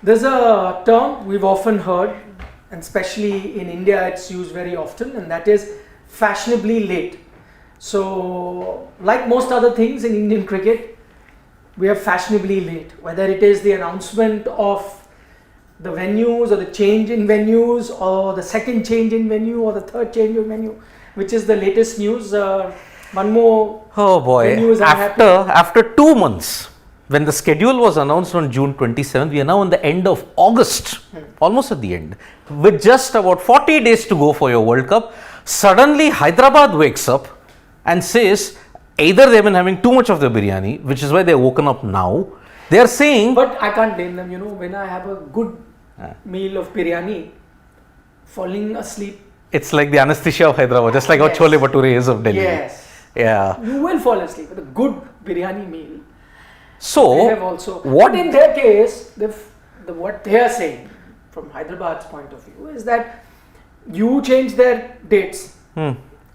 There's a term we've often heard, and especially in India it's used very often, and that is fashionably late. So, like most other things in Indian cricket, we are fashionably late. Whether it is the announcement of the venues or the change in venues or the second change in venue or the third change in venue, which is the latest news. One more venue is after 2 months, when the schedule was announced on June 27th, we are now on the end of August, almost at the end, with just about 40 days to go for your World Cup. Suddenly Hyderabad wakes up and says either they've been having too much of the biryani, which is why they're woken up now. They are saying, but I can't blame them. When I have a good meal of biryani, falling asleep, it's like the anesthesia of Hyderabad, just like how Chole Bhature is of Delhi. Yes. Yeah. You will fall asleep with a good biryani meal. So, they have also, but in their case, what they are saying from Hyderabad's point of view is that you change their dates.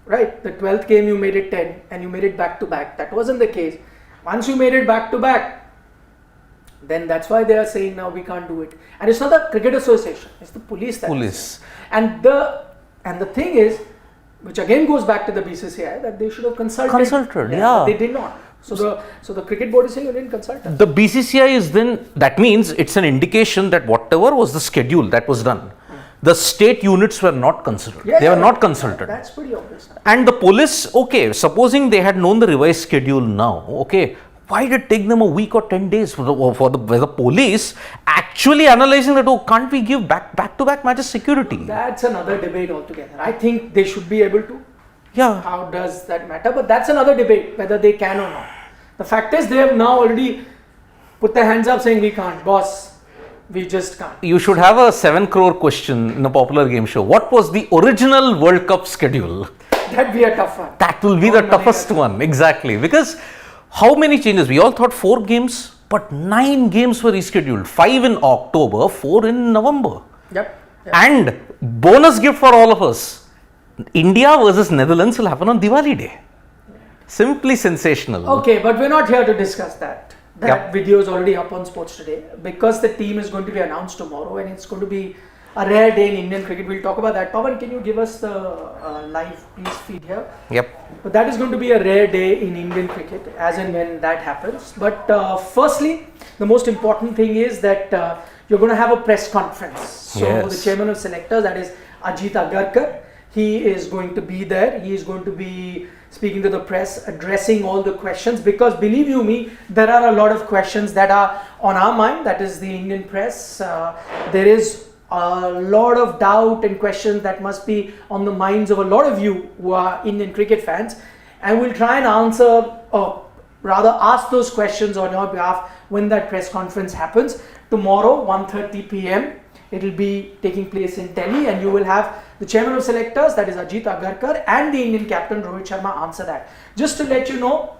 Right? The 12th game you made it 10 and you made it back to back. That wasn't the case. Once you made it back to back, then that's why they are saying now we can't do it. And it's not the Cricket Association, it's the police that is. And the thing is, which again goes back to the BCCI, that they should have consulted. Yeah. They did not. So the cricket board is saying you didn't consult us. The BCCI is then, that means it's an indication that whatever was the schedule that was done, the state units were not considered. They were not consulted. That's pretty obvious. And the police, okay, supposing they had known the revised schedule now, okay, why did it take them a week or 10 days for the police actually analyzing that, oh, can't we give back-to-back matches security? That's another debate altogether. I think they should be able to. Yeah. How does that matter? But that's another debate, whether they can or not. The fact is, they have now already put their hands up saying we can't. Boss, we just can't. You should have a 7 crore question in a popular game show. What was the original World Cup schedule? That'd be a tough one. That will be the toughest one. Exactly. Because how many changes? We all thought 4 games, but 9 games were rescheduled. 5 in October, 4 in November. Yep. And bonus gift for all of us. India versus Netherlands will happen on Diwali Day. Simply sensational. Okay, but we're not here to discuss that. That video is already up on Sports Today, because the team is going to be announced tomorrow and it's going to be a rare day in Indian cricket. We'll talk about that. Pawan, can you give us the live please feed here? Yep. But that is going to be a rare day in Indian cricket as and when that happens. But firstly, the most important thing is that you're going to have a press conference. So the chairman of selectors, that is Ajit Agarkar, he is going to be there. He is going to be speaking to the press, addressing all the questions, because believe you me, there are a lot of questions that are on our mind, that is the Indian press. There is a lot of doubt and questions that must be on the minds of a lot of you who are Indian cricket fans, and we'll try and answer, or rather ask those questions on your behalf when that press conference happens. Tomorrow, 1:30 p.m. it will be taking place in Delhi, and you will have the chairman of selectors, that is Ajit Agarkar, and the Indian captain Rohit Sharma answer that. Just to let you know,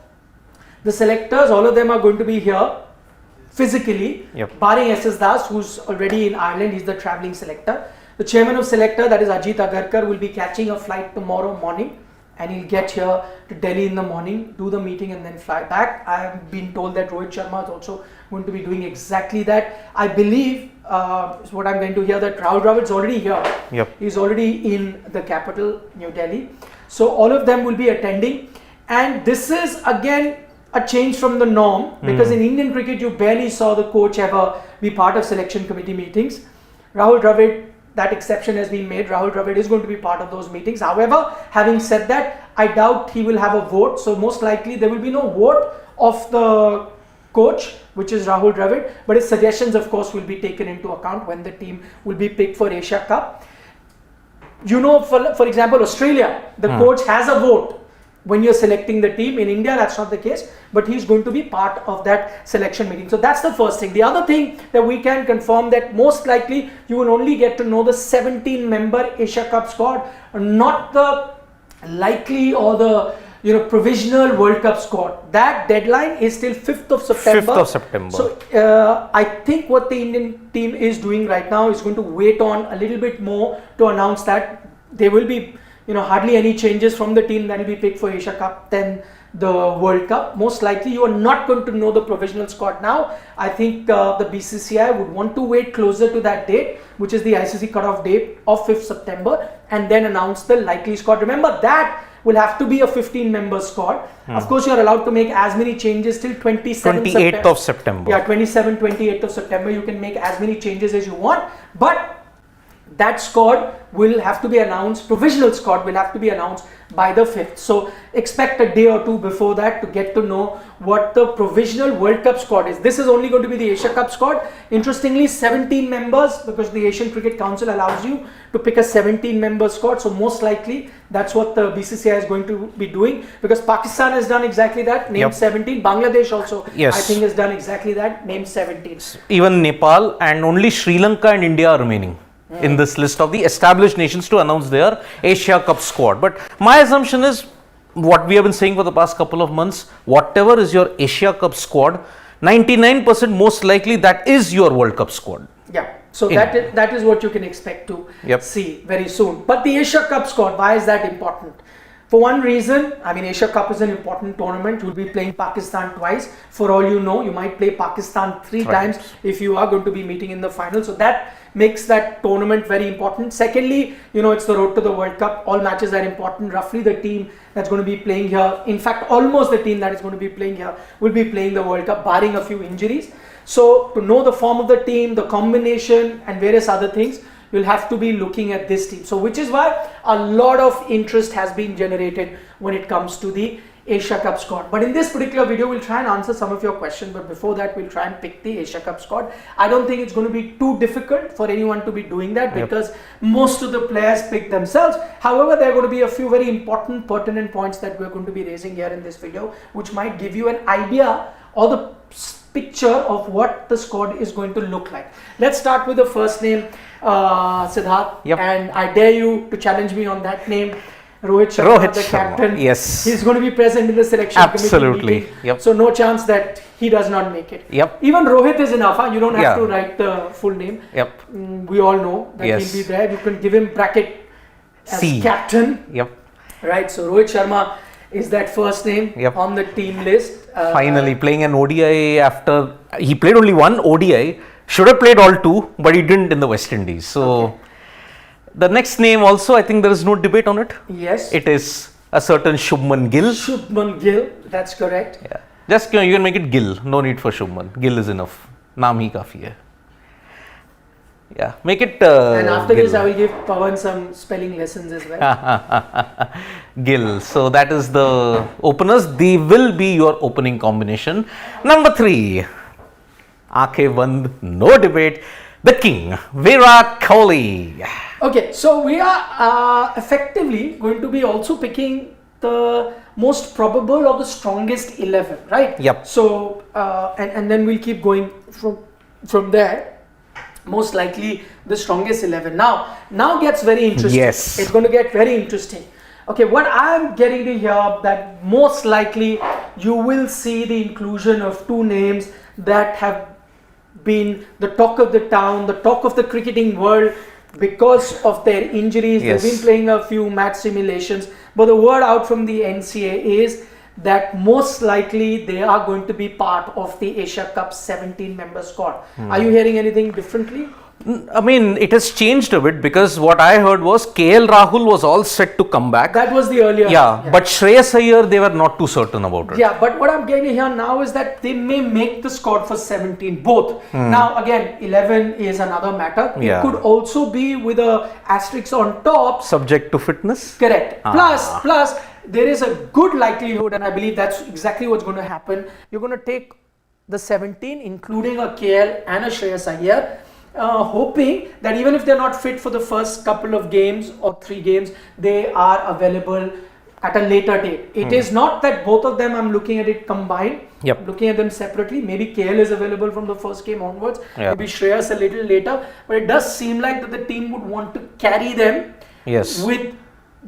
the selectors, all of them are going to be here physically, barring SS Das, who's already in Ireland. He's the travelling selector. The chairman of selector, that is Ajit Agarkar, will be catching a flight tomorrow morning, and he'll get here to Delhi in the morning, do the meeting and then fly back. I have been told that Rohit Sharma is also going to be doing exactly that. I believe is what I'm going to hear, that Rahul Dravid is already here. He's already in the capital, New Delhi. So all of them will be attending, and this is again a change from the norm, because in Indian cricket you barely saw the coach ever be part of selection committee meetings. Rahul Dravid, that exception has been made. Rahul Dravid is going to be part of those meetings. However, having said that, I doubt he will have a vote. So most likely there will be no vote of the coach, which is Rahul Dravid, but his suggestions of course will be taken into account when the team will be picked for Asia Cup. You know, for example, Australia, the coach has a vote when you're selecting the team. In India, that's not the case, but he's going to be part of that selection meeting. So that's the first thing. The other thing that we can confirm, that most likely you will only get to know the 17-member Asia Cup squad, not the likely or the provisional World Cup squad. That deadline is till 5th of September. 5th of September. So I think what the Indian team is doing right now is going to wait on a little bit more to announce that. There will be hardly any changes from the team that will be picked for Asia Cup. Then the World Cup. Most likely you are not going to know the provisional squad now. I think the BCCI would want to wait closer to that date, which is the ICC cutoff date of 5th September, and then announce the likely squad. Remember, that will have to be a 15-member squad. Of course, you are allowed to make as many changes till 28th of September. Yeah, 28th of September. You can make as many changes as you want, but that squad will have to be announced, provisional squad will have to be announced by the 5th. So expect a day or two before that to get to know what the provisional World Cup squad is. This is only going to be the Asia Cup squad. Interestingly, 17 members, because the Asian Cricket Council allows you to pick a 17-member squad. So most likely that's what the BCCI is going to be doing, because Pakistan has done exactly that, named 17. Bangladesh also, I think, has done exactly that, named 17. Even Nepal and only Sri Lanka and India are remaining in this list of the established nations to announce their Asia Cup squad. But my assumption is, what we have been saying for the past couple of months, whatever is your Asia Cup squad, 99% most likely that is your World Cup squad. Yeah, so that is what you can expect to see very soon. But the Asia Cup squad, why is that important? For one reason, I mean, Asia Cup is an important tournament. You'll be playing Pakistan twice. For all you know, you might play Pakistan three times if you are going to be meeting in the final. So that makes that tournament very important. Secondly, you know, it's the road to the World Cup. All matches are important. Roughly the team that's going to be playing here, in fact, almost the team that is going to be playing here will be playing the World Cup, barring a few injuries. So to know the form of the team, the combination and various other things, you'll have to be looking at this team. So which is why a lot of interest has been generated when it comes to the Asia Cup squad. But in this particular video, we'll try and answer some of your questions. But before that, we'll try and pick the Asia Cup squad. I don't think it's going to be too difficult for anyone to be doing that, because most of the players pick themselves. However, there are going to be a few very important, pertinent points that we're going to be raising here in this video, which might give you an idea or the picture of what the squad is going to look like. Let's start with the first name, Siddharth, and I dare you to challenge me on that name. Rohit Sharma, the captain. Yes, he's going to be present in the selection committee meeting. So no chance that he does not make it. Even Rohit is enough. You don't have to write the full name. We all know that he'll be there. You can give him bracket as captain. Right. So Rohit Sharma is that first name on the team list. Finally playing an ODI after he played only one ODI. Should have played all two, but he didn't in the West Indies. So the next name also, I think there is no debate on it. Yes. It is a certain Shubman Gill. Shubman Gill, that's correct. Yeah. Just you can make it Gill. No need for Shubman. Gill is enough. Naam hi kafi hai. Yeah, make it and after Gill. This, I will give Pawan some spelling lessons as well. Gill. So that is the openers. They will be your opening combination. Number 3. Aankhein band, no debate. The king, Virat Kohli. Okay, so we are effectively going to be also picking the most probable or the strongest 11, right? So, and then we'll keep going from there. Most likely the strongest 11. Now gets very interesting. Yes. It's going to get very interesting. Okay, what I'm getting to hear that most likely you will see the inclusion of two names that have been the talk of the town, the talk of the cricketing world because of their injuries. They've been playing a few match simulations, but the word out from the NCA is that most likely they are going to be part of the Asia Cup 17-member squad. Are you hearing anything differently? I mean, it has changed a bit, because what I heard was KL Rahul was all set to come back. That was the earlier. But Shreyas Iyer, they were not too certain about it. Yeah, but what I'm getting here now is that they may make the squad for 17, both. Now again, 11 is another matter. It could also be with a asterisk on top. Subject to fitness. Correct. Plus, there is a good likelihood, and I believe that's exactly what's going to happen. You're going to take the 17, including a KL and a Shreyas Iyer, hoping that even if they're not fit for the first couple of games or 3 games, they are available at a later date. It is not that both of them I'm looking at it combined. I'm looking at them separately. Maybe KL is available from the first game onwards. Maybe Shreyas a little later. But it does seem like that the team would want to carry them with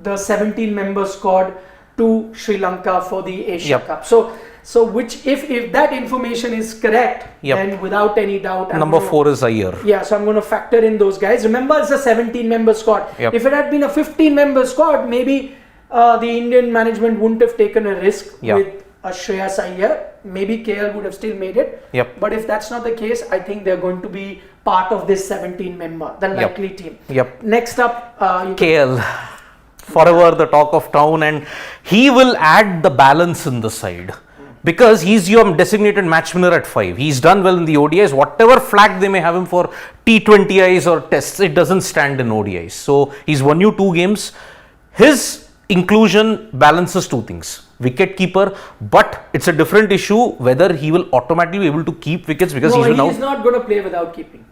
the 17-member squad to Sri Lanka for the Asia Cup. So which, if that information is correct, then without any doubt, number 4 is Iyer. So I'm going to factor in those guys. Remember, it's a 17-member squad. If it had been a 15-member squad, maybe the Indian management wouldn't have taken a risk with Shreyas Iyer. Maybe KL would have still made it. Yep. But if that's not the case, I think they're going to be part of this 17 member, the likely team. Yep. Next up, KL. Forever the talk of town, and he will add the balance in the side. Because he's your designated match winner at 5. He's done well in the ODIs. Whatever flag they may have him for T20Is or tests, it doesn't stand in ODIs. So he's won you 2 games. His inclusion balances 2 things. Wicket keeper, but it's a different issue whether he will automatically be able to keep wickets because he's not going to play without keeping.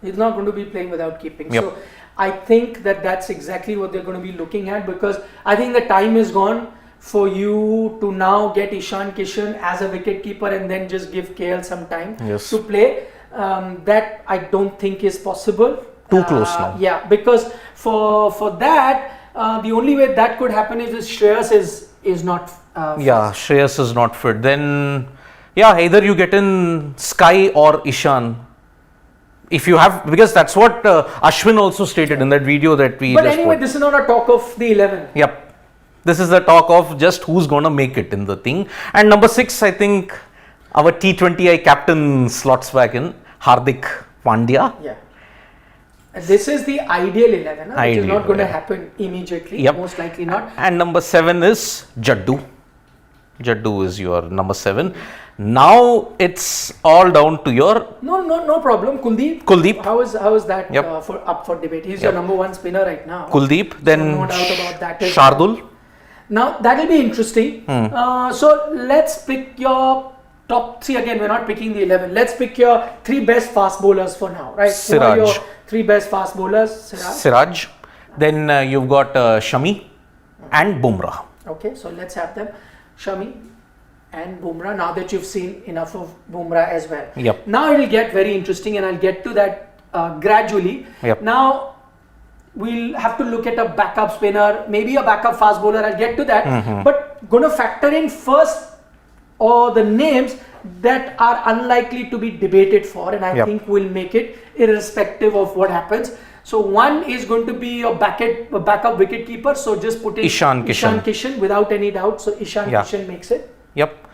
He's not going to be playing without keeping. Yep. So I think that's exactly what they're going to be looking at, because I think the time is gone for you to now get Ishan Kishan as a wicket keeper and then just give KL some time to play. That I don't think is possible. Too close now. Yeah, because for that, the only way that could happen is Shreyas is not Shreyas is not fit. Then either you get in Sky or Ishan. If you have, because that's what Ashwin also stated in that video that we But anyway, this is not a talk of the 11. Yep. This is the talk of just who's going to make it in the thing. And number 6, I think our T20I captain slots back in Hardik Pandya. Yeah. This is the ideal 11, which is not going to happen immediately. Yep. Most likely not. And number 7 is Jaddu. Jaddu is your number 7. Now it's all down to your no problem. Kuldeep. How is that up for debate? He's your number 1 spinner right now. Kuldeep. Then no doubt about that. Shardul. Now that will be interesting. So let's pick your top 3 again. We're not picking the 11. Let's pick your 3 best fast bowlers for now, right? Siraj. Who are your 3 best fast bowlers? Siraj. Then you've got Shami and Bumrah. Okay, so let's have them. Shami and Bumrah. Now that you've seen enough of Bumrah as well. Yep. Now it will get very interesting, and I'll get to that gradually. Yep. Now we'll have to look at a backup spinner, maybe a backup fast bowler. I'll get to that. But going to factor in first the names that are unlikely to be debated for, and I think will make it irrespective of what happens. So one is going to be a backup wicket keeper. So just put in Ishan Kishan without any doubt. So Ishan Kishan makes it. Yep.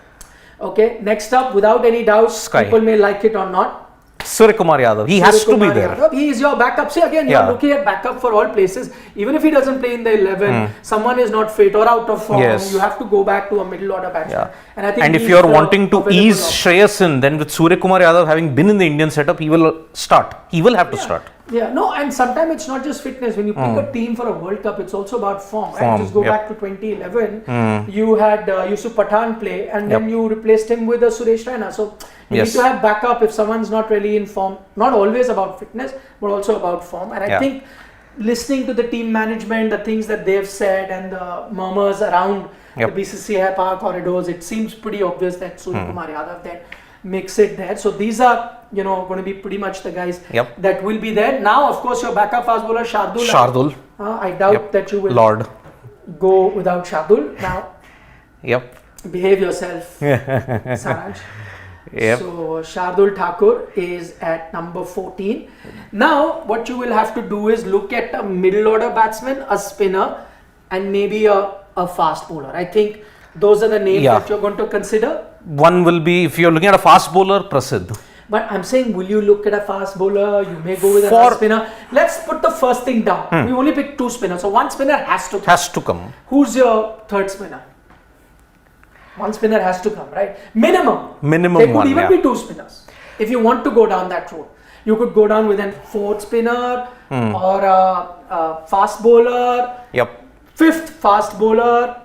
Okay. Next up, without any doubt, Sky. people may like it or not. Suryakumar Yadav. He has to be there. Yadav. He is your backup. See, again, you're looking at backup for all places. Even if he doesn't play in the 11, someone is not fit or out of form, you have to go back to a middle order batsman. And I think if you're wanting to ease Shreyas in, then with Suryakumar Yadav having been in the Indian setup, he will start. He will have to start. Yeah, no, and sometimes it's not just fitness. When you pick a team for a World Cup, it's also about form, right? Just go back to 2011. You had Yusuf Pathan play, and then you replaced him with Suresh Raina. So you need to have backup if someone's not really in form. Not always about fitness, but also about form. And I think listening to the team management, the things that they've said, and the murmurs around the BCCI power corridors, it seems pretty obvious that Suryakumar Yadav then makes it there. So these are going to be pretty much the guys that will be there. Now, of course, your backup fast bowler Shardul. I doubt that you will go without Shardul. Now, behave yourself, Saraj. So Shardul Thakur is at number 14. Now, what you will have to do is look at a middle order batsman, a spinner, and maybe a fast bowler. I think those are the names that you're going to consider. One will be, if you're looking at a fast bowler, Prasidh. But I'm saying, will you look at a fast bowler? You may go with a fast spinner. Let's put the first thing down. We only picked 2 spinners. So one spinner has to come. Who's your third spinner? One spinner has to come, right? Minimum. There could even be 2 spinners. If you want to go down that road. You could go down with a 4th spinner or a fast bowler. 5th fast bowler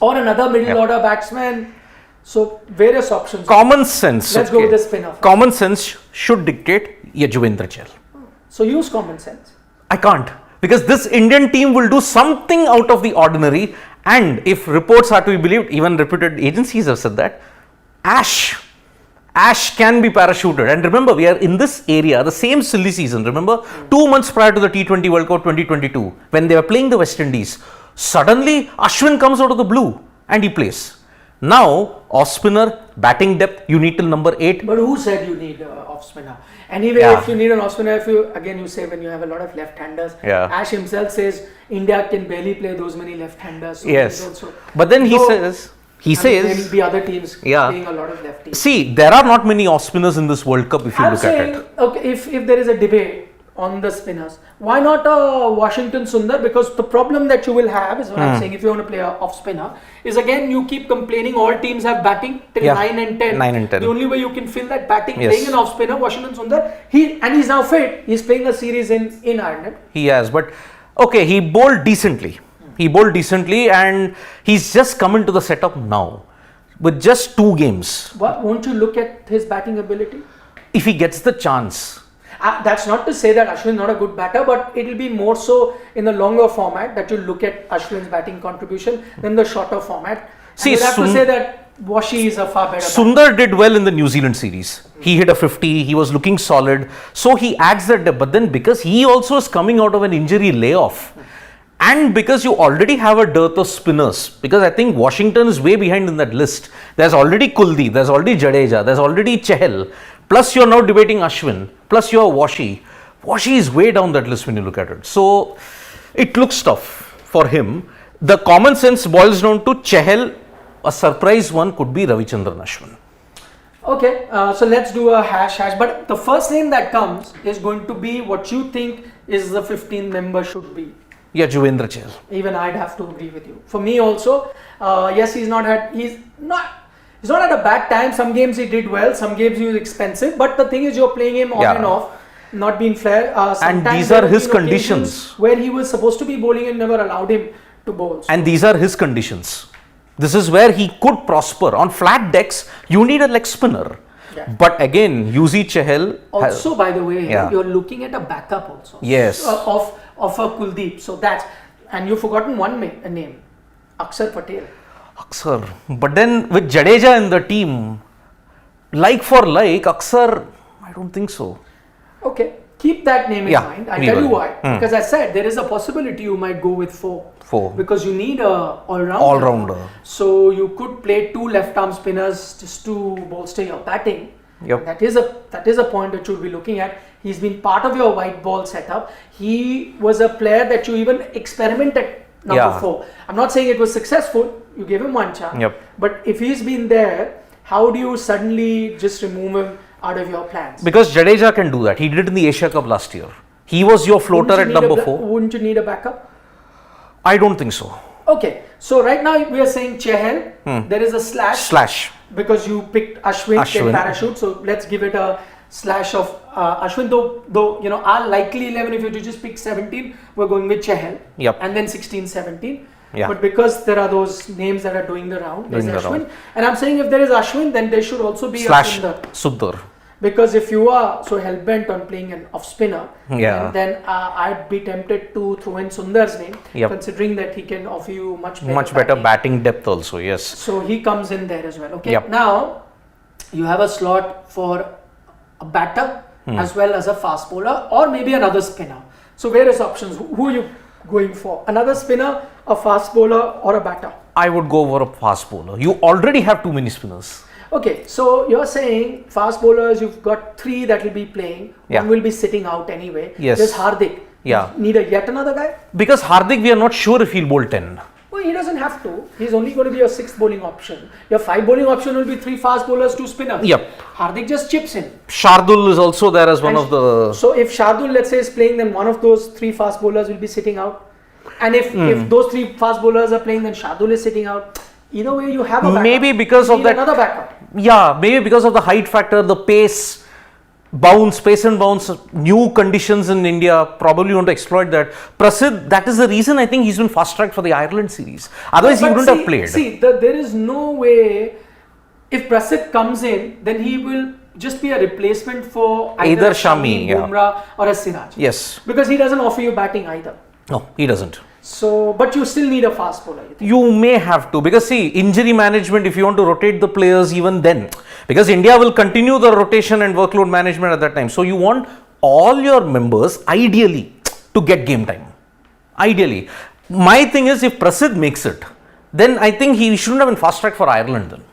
or another middle order batsman. So various options. Common sense. Let's go with the spinner. Common sense should dictate Yajuvendra Chahal. So use common sense. I can't, because this Indian team will do something out of the ordinary, and if reports are to be believed, even reputed agencies have said that Ash can be parachuted. And remember, we are in this area, the same silly season. Remember, 2 months prior to the T20 World Cup 2022, when they were playing the West Indies, suddenly Ashwin comes out of the blue and he plays. Now, off spinner, batting depth, you need till number 8. But who said you need off spinner? Anyway, if you need an off spinner, you say when you have a lot of left-handers. Ash himself says India can barely play those many left-handers. So but then he He says there will be other teams Yeah. playing a lot of lefties. See, there are not many off spinners in this World Cup if you I'm look at saying, it. okay, if there is a debate on the spinners, why not a Washington Sundar? Because the problem that you will have is what I'm saying, if you want to play a off spinner, is again you keep complaining all teams have batting till Yeah. 9 and 10. 9 and 10. The only way you can fill that batting Yes. playing an off spinner, Washington Sundar, he's now fit. He's playing a series in Ireland. He has, but okay, he bowled decently. He bowled decently, and he's just come into the setup now with just 2 games. Won't you look at his batting ability? If he gets the chance. That's not to say that Ashwin is not a good batter, but it will be more so in the longer format that you look at Ashwin's batting contribution than the shorter format. See, you have to say that Washi is a far better Sundar did well in the New Zealand series. He hit a 50, he was looking solid. So he adds that depth. But then because he also is coming out of an injury layoff, and because you already have a dearth of spinners, because I think Washington is way behind in that list. There's already Kuldeep, there's already Jadeja, there's already Chahal. Plus you're now debating Ashwin, plus you're Washi. Washi is way down that list when you look at it. So it looks tough for him. The common sense boils down to Chahal. A surprise one could be Ravichandran Ashwin. Okay, so let's do a hash. But the first name that comes is going to be what you think is the 15th member should be. Yeah, Juvendra Chahal. Even I'd have to agree with you. For me also, yes, he's not at a bad time. Some games he did well, some games he was expensive. But the thing is, you're playing him on and off, not being fair. And these are his conditions. Where he was supposed to be bowling and never allowed him to bowl. So. And these are his conditions. This is where he could prosper. On flat decks, you need a leg spinner. Yeah. But again, Yuzi Chahal. Also, by the way, you're looking at a backup also. Yes. Of a Kuldeep. So that's, and you've forgotten one name, Akshar Patel. Akshar. But then with Jadeja in the team, like for like, Akshar, I don't think so. Okay. Keep that name in mind. I'll tell you why. Because I said there is a possibility you might go with 4. Because you need a all-rounder. So you could play 2 left-arm spinners just to bolster your batting. Yep. That is a point that you'll be looking at. He's been part of your white ball setup. He was a player that you even experimented number 4. I'm not saying it was successful. You gave him one chance. Yep. But if he's been there, how do you suddenly just remove him out of your plans? Because Jadeja can do that. He did it in the Asia Cup last year. He was your floater at number 4. Wouldn't you need a backup? I don't think so. Okay, so right now we are saying Chahal. There is a slash. Because you picked Ashwin. Take parachute. So let's give it a slash of Ashwin. Though you know our likely 11, if you were to just pick 17, we're going with Chahal. Yep. And then 16, 17. Yeah. But because there are those names that are doing the round, there's Ashwin. And I'm saying if there is Ashwin, then there should also be slash a Sundar. Because if you are so hell-bent on playing an off-spinner, then I'd be tempted to throw in Sundar's name, considering that he can offer you much better batting depth also, yes. So he comes in there as well. Okay, now you have a slot for a batter as well as a fast bowler or maybe another spinner. So various options. Who are you going for? Another spinner, a fast bowler or a batter? I would go for a fast bowler. You already have too many spinners. Okay, so you're saying fast bowlers, you've got 3 that will be playing. One will be sitting out anyway. Yes. There's Hardik. Need yet another guy? Because Hardik, we are not sure if he'll bowl 10. Well, he doesn't have to. He's only going to be your 6th bowling option. Your 5 bowling option will be 3 fast bowlers, 2 spinners. Yep. Hardik just chips in. Shardul is also there as one of the... So if Shardul, let's say, is playing, then one of those 3 fast bowlers will be sitting out. And if those 3 fast bowlers are playing, then Shardul is sitting out. Either way, you have a backup. Maybe because of that... another backup. Yeah, maybe because of the height factor, the pace and bounce, new conditions in India, probably want to exploit that. Prasidh, that is the reason I think he's been fast-tracked for the Ireland series. Otherwise, he wouldn't have played. There is no way, if Prasidh comes in, then he will just be a replacement for either Shami, Bumrah or a Siraj. Yes. Because he doesn't offer you batting either. No, he doesn't. So, but you still need a fast bowler. You may have to, because see, injury management, if you want to rotate the players even then, because India will continue the rotation and workload management at that time. So you want all your members ideally to get game time. Ideally. My thing is, if Prasidh makes it, then I think he shouldn't have been fast tracked for Ireland then.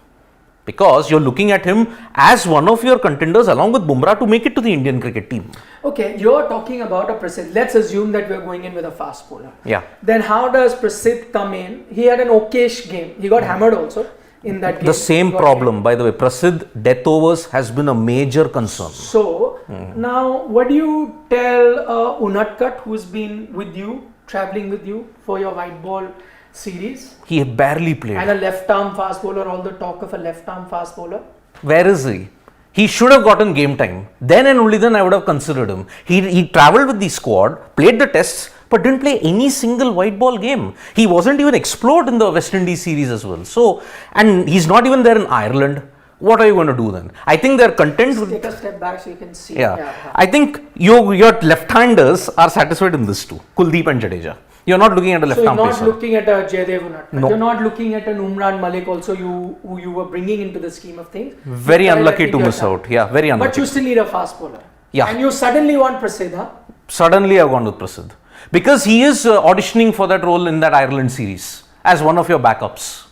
Because you're looking at him as one of your contenders along with Bumrah to make it to the Indian cricket team. Okay, you're talking about a Prasidh. Let's assume that we're going in with a fast bowler. Yeah. Then how does Prasidh come in? He had an okayish game. He got hammered also. in that game. The same problem, by the way. Prasidh, death overs has been a major concern. So, now what do you tell Unadkat, who's been with you, traveling with you for your white ball series? He barely played. And a left arm fast bowler, all the talk of a left arm fast bowler. Where is he? He should have gotten game time. Then and only then I would have considered him. He travelled with the squad, played the tests, but didn't play any single white ball game. He wasn't even explored in the West Indies series as well. So, and he's not even there in Ireland. What are you going to do then? I think they're content with... Take a step back so you can see. Yeah. I think your left-handers are satisfied in this too. Kuldeep and Jadeja. You're not looking at a left-arm pacer. So you're not looking at a Jaydev Unadkat. No. You're not looking at an Umran Malik also who you were bringing into the scheme of things. Very unlucky to miss out. Yeah, very unlucky. But you still need a fast bowler. Yeah. And you suddenly want Prasidh, huh? Suddenly I've gone with Prasidh. Because he is auditioning for that role in that Ireland series as one of your backups.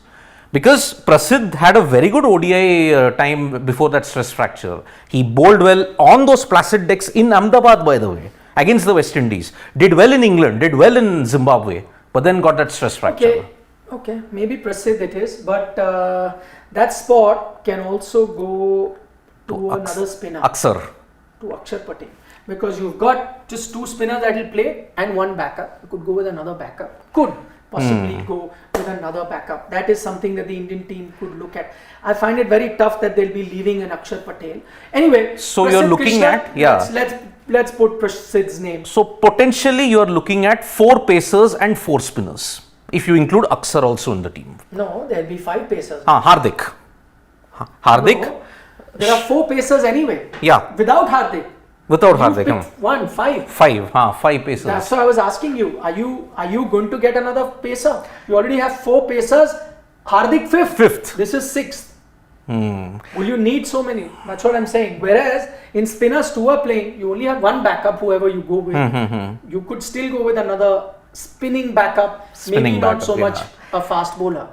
Because Prasidh had a very good ODI time before that stress fracture. He bowled well on those placid decks in Ahmedabad, by the way, against the West Indies. Did well in England, did well in Zimbabwe, but then got that stress fracture. Okay, maybe Prasidh it is, but that spot can also go to another spinner. Akshar. To Akshar Patel. Because you've got just two spinners that will play and one backup. You could go with another backup. Could possibly go with another backup. That is something that the Indian team could look at. I find it very tough that they'll be leaving an Akshar Patel. Anyway, so Prasidh you're looking Krishna, at, yeah. Let's put Prasidh's name. So potentially you're looking at 4 pacers and 4 spinners. If you include Akshar also in the team. No, there'll be 5 pacers. Hardik. Hardik. No, there are 4 pacers anyway. Yeah. Without Hardik. Without Hardik. 5. 5 pacers. That's why I was asking you. Are you going to get another pacer? You already have 4 pacers. Hardik 5th. This is 6th. Will you need so many? That's what I'm saying. Whereas in spinners 2 are playing, you only have one backup, whoever you go with. You could still go with another spinning backup, maybe not so much a fast bowler.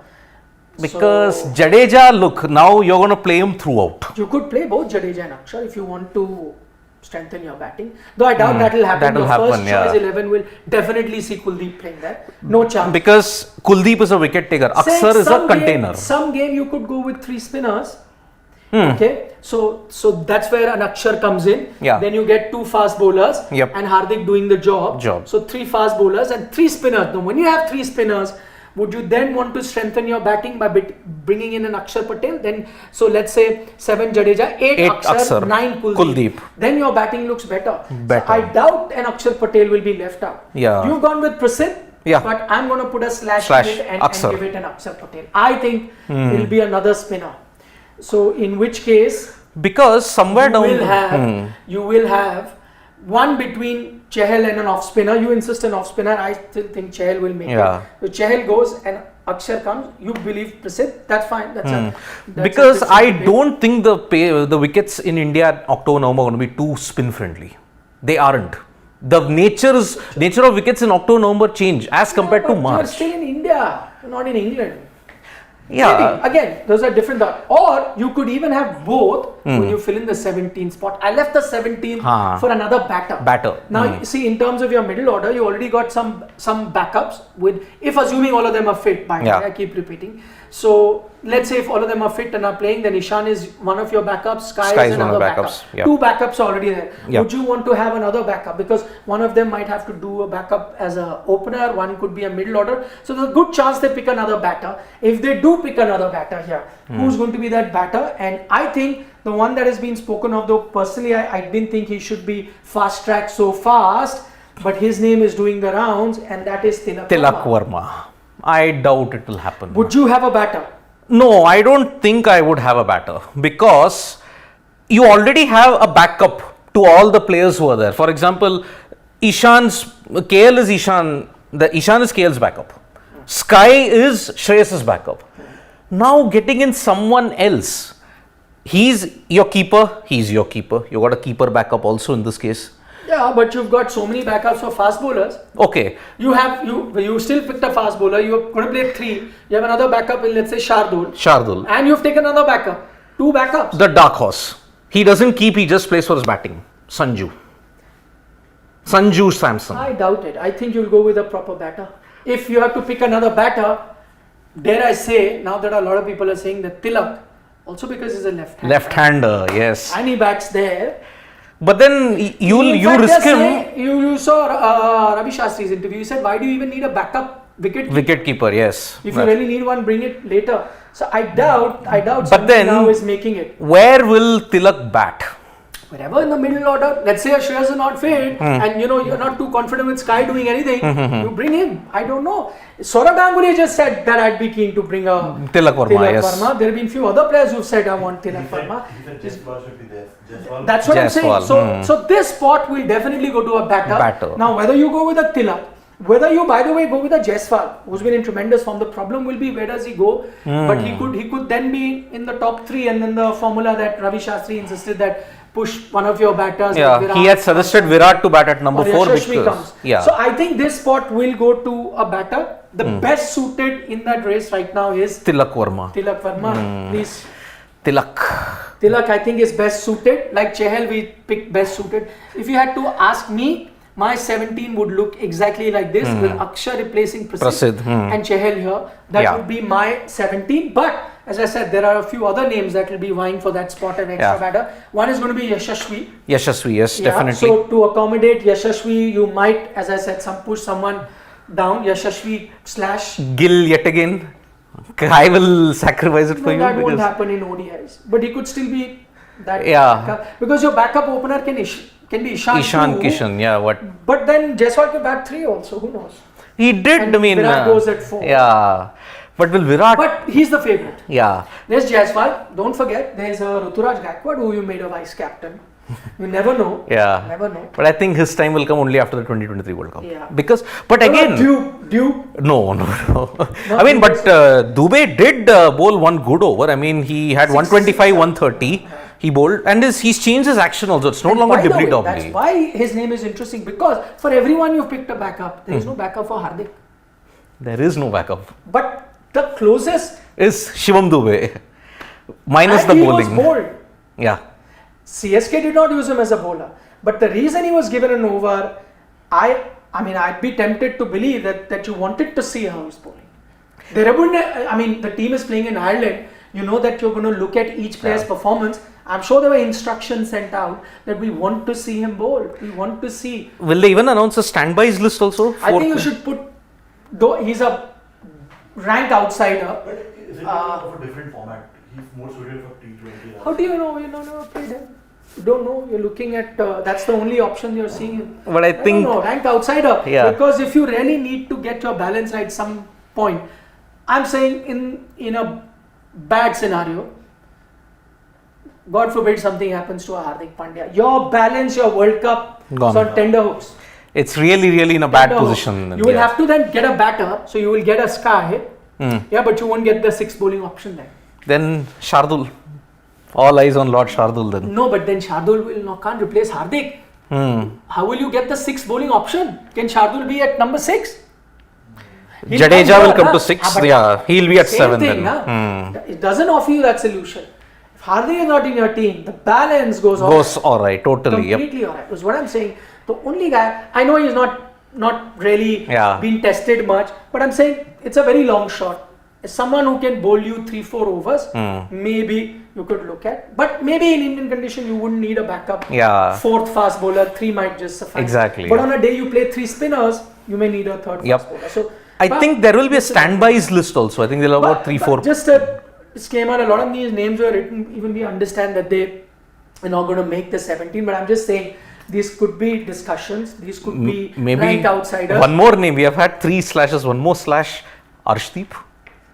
Because so, Jadeja, look, now you're going to play him throughout. You could play both Jadeja and Akshar if you want to strengthen your batting. Though I doubt that will happen. That will happen, first choice 11 will definitely see Kuldeep playing there. No chance. Because Kuldeep is a wicket taker. Akshar is a container. Some game you could go with 3 spinners. Okay, so that's where an Akshar comes in. Then you get 2 fast bowlers and Hardik doing the job. So 3 fast bowlers and 3 spinners. Now when you have 3 spinners, would you then want to strengthen your batting by bringing in an Akshar Patel? Then, so let's say 7 Jadeja, 8 Akshar, 9 Kuldeep. Then your batting looks better. So I doubt an Akshar Patel will be left out. You've gone with Prasidh, but I'm going to put a slash in it and give it an Akshar Patel. I think it will be another spinner. So in which case, because somewhere you will have one between Chahal and an off spinner. You insist an off spinner. I still think Chahal will make it. So Chahal goes and Akshar comes. You believe Prasidh. That's fine. That's because I don't think the wickets in India October November are going to be too spin friendly. They aren't. The nature of wickets in October November change as compared to March. You're still in India, not in England. Yeah. Maybe. Again, those are different thoughts. Or you could even have both when you fill in the 17th spot. I left the 17th for another batter. Now, see, in terms of your middle order, you already got some backups with, if assuming all of them are fit, by the way, I keep repeating. So, let's say if all of them are fit and are playing, then Ishan is one of your backups, Sky is another backup. 2 backups are already there. Would you want to have another backup? Because one of them might have to do a backup as an opener, one could be a middle order. So there's a good chance they pick another batter. If they do pick another batter here, who's going to be that batter? And I think the one that has been spoken of, though personally I didn't think he should be fast tracked so fast, but his name is doing the rounds, and that is Tilak Verma. I doubt it will happen. Would you have a batter? No, I don't think I would have a batter, because you already have a backup to all the players who are there. For example, Ishan is KL's backup. Sky is Shreyas's backup. Now getting in someone else, he's your keeper. You got a keeper backup also in this case. Yeah, but you've got so many backups for fast bowlers. Okay. You still picked a fast bowler. You're going to play 3. You have another backup in, let's say, Shardul. And you've taken another backup. 2 backups. The dark horse. He doesn't keep, he just plays for his batting. Sanju Samson. I doubt it. I think you'll go with a proper batter. If you have to pick another batter, dare I say, now that a lot of people are saying that Tilak, also because he's a left-hander. Left-hander, yes. And he bats there. But then you risk him. You saw Ravi Shastri's interview. He said, why do you even need a backup wicket-keeper? Yes. If you really need one, bring it later. So I doubt but then, now is making it. Where will Tilak bat? Wherever in the middle order, let's say Shreyas is not fit and you're not too confident with Sky doing anything, you bring him. I don't know. Saurav Ganguly just said that I'd be keen to bring a Tilak Varma. Yes. There have been few other players who've said I want Tilak Varma. That's what I'm saying. So this spot will definitely go to a batter. Now whether you go with a Tilak, whether you, by the way, go with a Jaiswal, who's been in tremendous form, the problem will be where does he go? But he could then be in the top 3, and then the formula that Ravi Shastri insisted that push one of your batters. Yeah, like he had suggested Virat to bat at number 4 because So I think this spot will go to a batter. The best suited in that race right now is Tilak Varma. Tilak Varma, please. Tilak, I think is best suited. Like Chahal, we picked best suited. If you had to ask me, my 17 would look exactly like this with Akshar replacing Prasidh and Chahal here. That would be my 17. But as I said, there are a few other names that will be vying for that spot and extra batter. One is going to be Yashasvi. Yes, definitely. So to accommodate Yashasvi, you might, as I said, push someone down. Yashasvi / Gill yet again. I will sacrifice it for you. That won't happen in ODIs. But he could still be that backup. Because your backup opener can be Ishan Kishan, what? But then Jaiswal can bat 3 also, who knows? He did, and Virat goes at 4. Yeah. But will Virat... But he's the favourite. Yeah. There's Jaiswal. Don't forget, there's Ruturaj Gaikwad who you made a vice captain. You never know. Yeah. Never know. But I think his time will come only after the 2023 World Cup. Yeah. But again... Dupe. No. I mean, but Dubey did bowl one good over. I mean, he had 125, 130. He bowled and he's changed his action also. It's no longer Dibli Dobli. That's why his name is interesting, because for everyone you've picked a backup, there is no backup for Hardik. There is no backup. But the closest is Shivam Dubey. Minus the bowling. He was bowled. Yeah. CSK did not use him as a bowler. But the reason he was given an over, I'd be tempted to believe that you wanted to see how he's bowling. The team is playing in Ireland. You know that you're going to look at each player's performance. I'm sure there were instructions sent out that we want to see him bowl. We want to see. Will they even announce a standbys list also? I think you should put, though he's a rank outsider. But is it of a different format? He's more suited for T20. How do you know? You don't know played him. You don't know. You're looking at, that's the only option you're seeing. But I think... don't know, ranked outsider. Yeah. Because if you really need to get your balance right some point, I'm saying in a bad scenario, God forbid something happens to a Hardik Pandya, your balance, your World Cup is on tender hooks. It's really in a bad position. You will have to then get a batter, so you will get a Sky, but you won't get the 6th bowling option then. Then Shardul. All eyes on Lord Shardul then. No, but then Shardul can't replace Hardik. How will you get the 6th bowling option? Can Shardul be at number 6? Jadeja will come to 6. He'll be at 7 then. It doesn't offer you that solution. If Hardik is not in your team, the balance goes alright, totally. Completely alright. That's what I'm saying. The only guy, I know he's not really been tested much, but I'm saying it's a very long shot. As someone who can bowl you 3-4 overs, maybe you could look at. But maybe in Indian condition, you wouldn't need a backup. 4th fast bowler, 3 might just suffice. Exactly. But on a day you play 3 spinners, you may need a 3rd fast bowler. So I think there will be a standbys list also. I think there are about 3-4. Just a disclaimer, a lot of these names were written, even we understand that they are not going to make the 17, but I'm just saying these could be discussions, these could be ranked outsiders. One more name, we have had 3 slashes, one more slash, Arshdeep.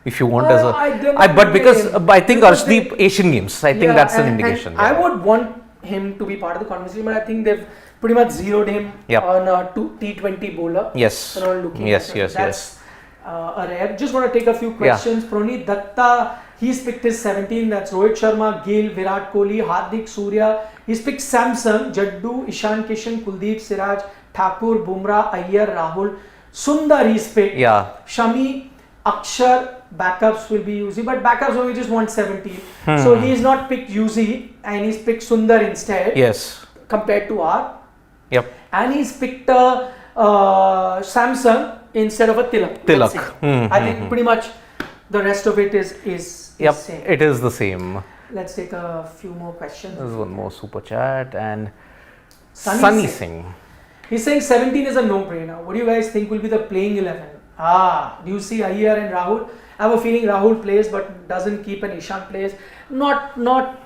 If you want as a... But because I think Arshdeep Asian Games, I think that's an indication. I would want him to be part of the conversation, but I think they've pretty much zeroed him on a T20 bowler. Yes. That's a rare. Just want to take a few questions. Pranit Datta, he's picked his 17. That's Rohit Sharma, Gill, Virat Kohli, Hardik, Surya. He's picked Samson, Jaddu, Ishan Kishan, Kuldeep, Siraj, Thakur, Bumrah, Iyer, Rahul. Sundar he's picked. Shami, Akshar, backups will be Yuzi, but backups only just want 17. So he's not picked Yuzi and he's picked Sundar instead. Yes. Compared to R. Yep. And he's picked Samsung instead of a Tilak. Tilak. I think pretty much The rest of it is Yep, same. it is the same. Let's take a few more questions. There's one more super chat and Sunny Sunny Singh. Singh. He's saying 17 is a no-brainer. What do you guys think will be the playing 11? Do you see Iyer and Rahul? I have a feeling Rahul plays but doesn't keep and Ishan plays. Not.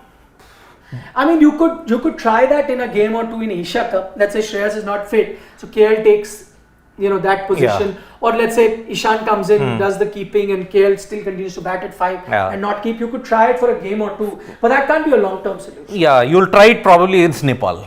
I mean, you could try that in a game or two in Asia Cup. Let's say Shreyas is not fit, so KL takes that position. Yeah. Or let's say Ishan comes in, does the keeping, and KL still continues to bat at 5 Yeah. and not keep. You could try it for a game or two, but that can't be a long-term solution. Yeah, you'll try it probably against Nepal.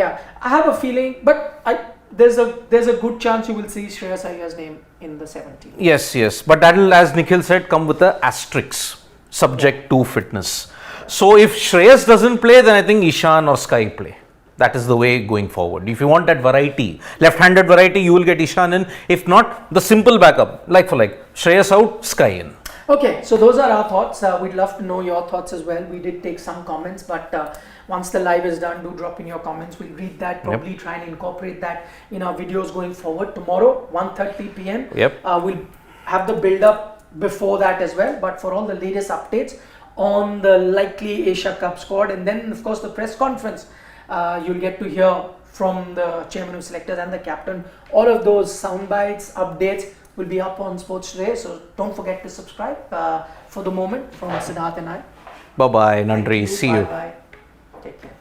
Yeah, I have a feeling, but there's a good chance you will see Shreyas Iyer's name in the 17. Yes, but that will, as Nikhil said, come with a asterisk, subject to fitness. So if Shreyas doesn't play, then I think Ishan or Sky play. That is the way going forward. If you want that variety, left-handed variety, you will get Ishan in. If not, the simple backup, like for like, Shreyas out, Sky in. Okay, so those are our thoughts. We'd love to know your thoughts as well. We did take some comments, but once the live is done, do drop in your comments. We'll read that, probably try and incorporate that in our videos going forward. Tomorrow, 1:30 p.m. We'll have the build-up before that as well. But for all the latest updates on the likely Asia Cup squad, and then of course the press conference, you'll get to hear from the chairman of selectors and the captain. All of those sound bites, updates will be up on Sports Today. So don't forget to subscribe. For the moment, from Siddharth and I. Bye-bye, Nandri. See you. Bye-bye. Take care.